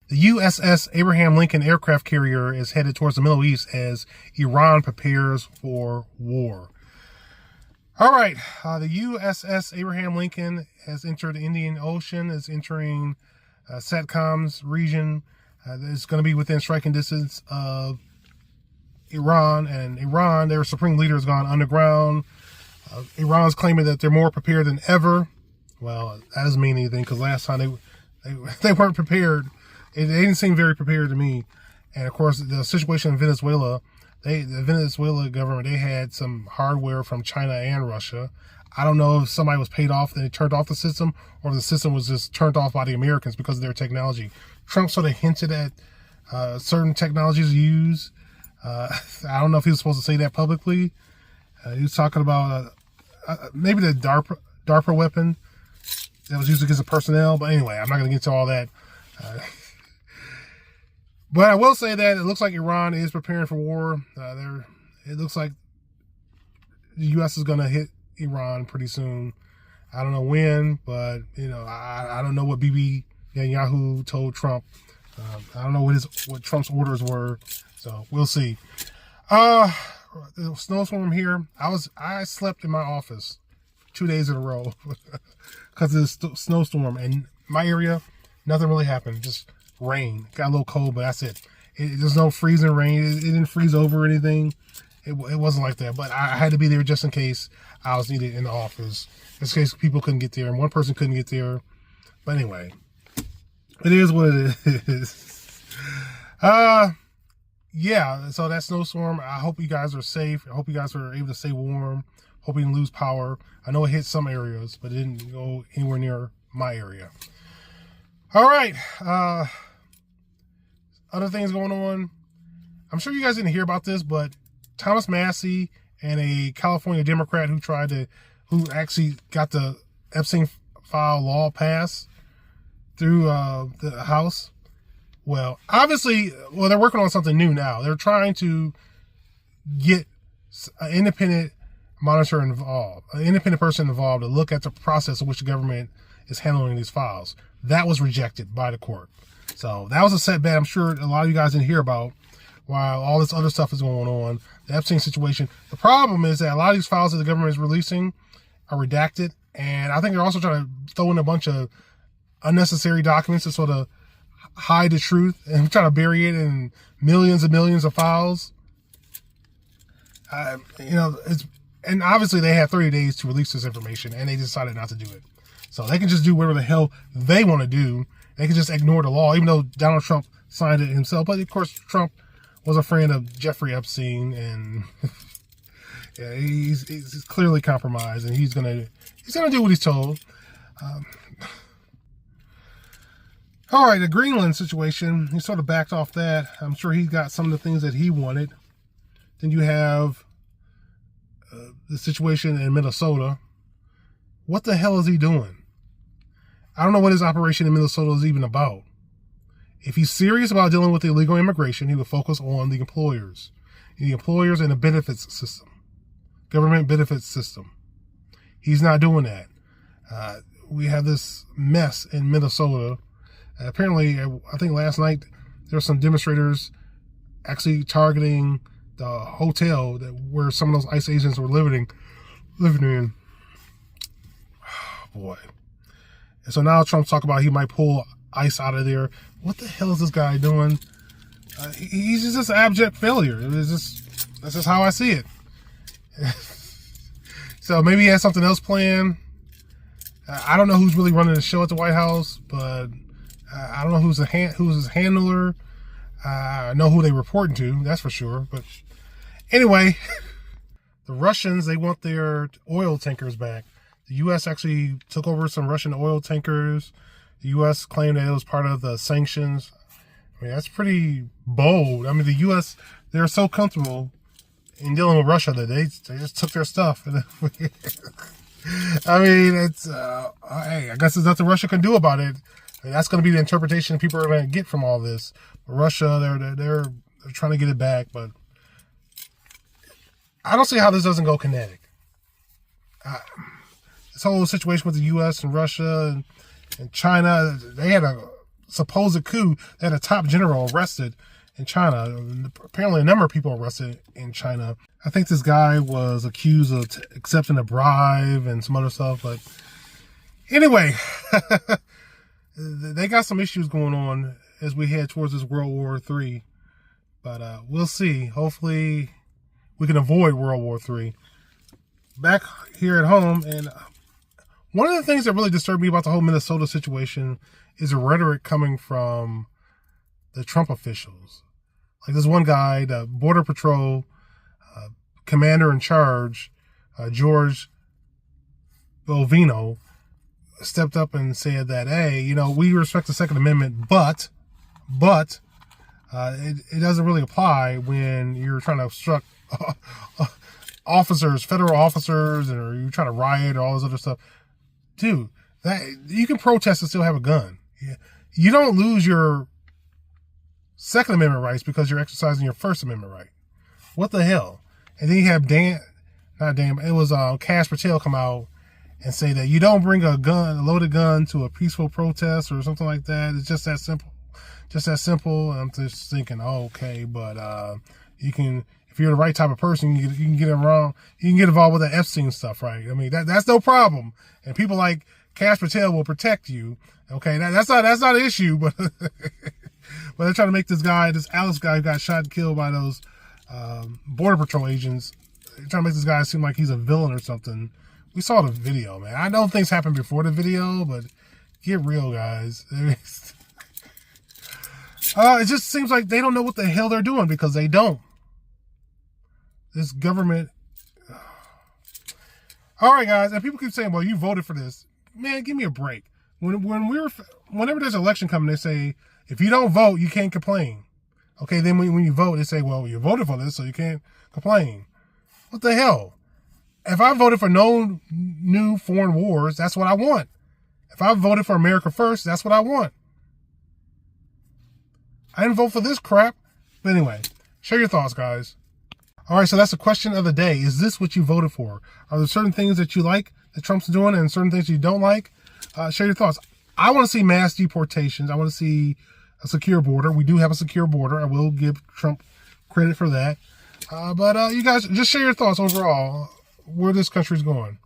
The USS Abraham Lincoln aircraft carrier is headed towards the Middle East as Iran prepares for war. All right, the USS Abraham Lincoln has entered the Indian Ocean, is entering SATCOM's region. It's going to be within striking distance of Iran, and Iran, their supreme leader, has gone underground. Iran's claiming that they're more prepared than ever. Well, that doesn't mean anything, because last time they weren't prepared. They didn't seem very prepared to me. And of course, the situation in Venezuela, the Venezuela government, they had some hardware from China and Russia. I don't know if somebody was paid off and they turned off the system, or the system was just turned off by the Americans because of their technology. Trump sort of hinted at certain technologies used. I don't know if he was supposed to say that publicly. He was talking about maybe the DARPA weapon that was used against the personnel. But anyway, I'm not going to get into all that. But I will say that it looks like Iran is preparing for war. It looks like the U.S. is going to hit Iran pretty soon. I don't know when, but I don't know what Bibi Netanyahu told Trump. I don't know what Trump's orders were, so we'll see. The snowstorm here. I slept in my office 2 days in a row because of the snowstorm. And my area, nothing really happened. Just rain. Got a little cold, but that's it. There's no freezing rain. It didn't freeze over or anything. It wasn't like that. But I had to be there just in case I was needed in the office. Just in case people couldn't get there and one person couldn't get there. But anyway, it is what it is. Yeah, so that snowstorm, I hope you guys are safe. I hope you guys are able to stay warm. Hope you didn't lose power. I know it hit some areas, but it didn't go anywhere near my area. All right. Other things going on. I'm sure you guys didn't hear about this, but Thomas Massie and a California Democrat who actually got the Epstein file law passed through the House. Well, obviously, they're working on something new now. They're trying to get an independent monitor involved, an independent person involved to look at the process in which the government is handling these files. That was rejected by the court. So that was a setback I'm sure a lot of you guys didn't hear about while all this other stuff is going on. The Epstein situation. The problem is that a lot of these files that the government is releasing are redacted. And I think they're also trying to throw in a bunch of unnecessary documents to sort of hide the truth and trying to bury it in millions and millions of files. And obviously they had 30 days to release this information and they decided not to do it. So they can just do whatever the hell they want to do. They can just ignore the law, even though Donald Trump signed it himself. But of course, Trump was a friend of Jeffrey Epstein, and yeah, he's clearly compromised, and he's gonna do what he's told. All right, the Greenland situation, he sort of backed off that. I'm sure he got some of the things that he wanted. Then you have the situation in Minnesota. What the hell is he doing? I don't know what his operation in Minnesota is even about. If he's serious about dealing with illegal immigration, he would focus on the employers and the benefits system, government benefits system. He's not doing that. We have this mess in Minnesota. Apparently, I think last night there were some demonstrators actually targeting the hotel where some of those ICE agents were living in. Oh, boy. And so now Trump's talking about he might pull ICE out of there. What the hell is this guy doing? He's just this abject failure. That's just how I see it. So maybe he has something else planned. I don't know who's really running the show at the White House, but I don't know who's his handler. I know who they're reporting to, that's for sure. But anyway, the Russians, they want their oil tankers back. The U.S. actually took over some Russian oil tankers. The U.S. claimed that it was part of the sanctions. I mean, that's pretty bold. I mean, the U.S., they're so comfortable in dealing with Russia that they just took their stuff. I mean, it's, hey, I guess there's nothing Russia can do about it. I mean, that's going to be the interpretation people are going to get from all this. But Russia, they're trying to get it back, but I don't see how this doesn't go kinetic. This whole situation with the U.S. and Russia and China, they had a supposed coup that a top general arrested in China. Apparently a number of people arrested in China. I think this guy was accused of accepting a bribe and some other stuff. But anyway, they got some issues going on as we head towards this World War III. But we'll see. Hopefully we can avoid World War III. Back here at home, and one of the things that really disturbed me about the whole Minnesota situation is the rhetoric coming from the Trump officials. Like this one guy, the Border Patrol commander in charge, George Bovino, stepped up and said that, hey, you know, we respect the Second Amendment, but it doesn't really apply when you're trying to obstruct officers, federal officers, or you're trying to riot or all this other stuff. Dude, that you can protest and still have a gun. You don't lose your Second Amendment rights because you're exercising your First Amendment right. What the hell? And then you have Kash Patel come out and say that you don't bring a loaded gun to a peaceful protest or something like that. It's just that simple. Just that simple. And I'm just thinking, oh, okay, but you can, if you're the right type of person, you can get it wrong. You can get involved with the Epstein stuff, right? I mean, that's no problem. And people like Kash Patel will protect you. Okay, that's not an issue, but but they're trying to make this Alex guy who got shot and killed by those Border Patrol agents. They're trying to make this guy seem like he's a villain or something. We saw the video, man. I know things happened before the video, but get real, guys. It just seems like they don't know what the hell they're doing, because they don't. This government. All right, guys. And people keep saying, well, you voted for this. Man, give me a break. Whenever there's an election coming, they say, if you don't vote, you can't complain. Okay, then when you vote, they say, well, you voted for this, so you can't complain. What the hell? If I voted for no new foreign wars, that's what I want. If I voted for America first, that's what I want. I didn't vote for this crap. But anyway, share your thoughts, guys. All right, so that's the question of the day. Is this what you voted for? Are there certain things that you like that Trump's doing and certain things you don't like? Share your thoughts. I want to see mass deportations. I want to see a secure border. We do have a secure border. I will give Trump credit for that. But you guys, just share your thoughts overall, where this country's going.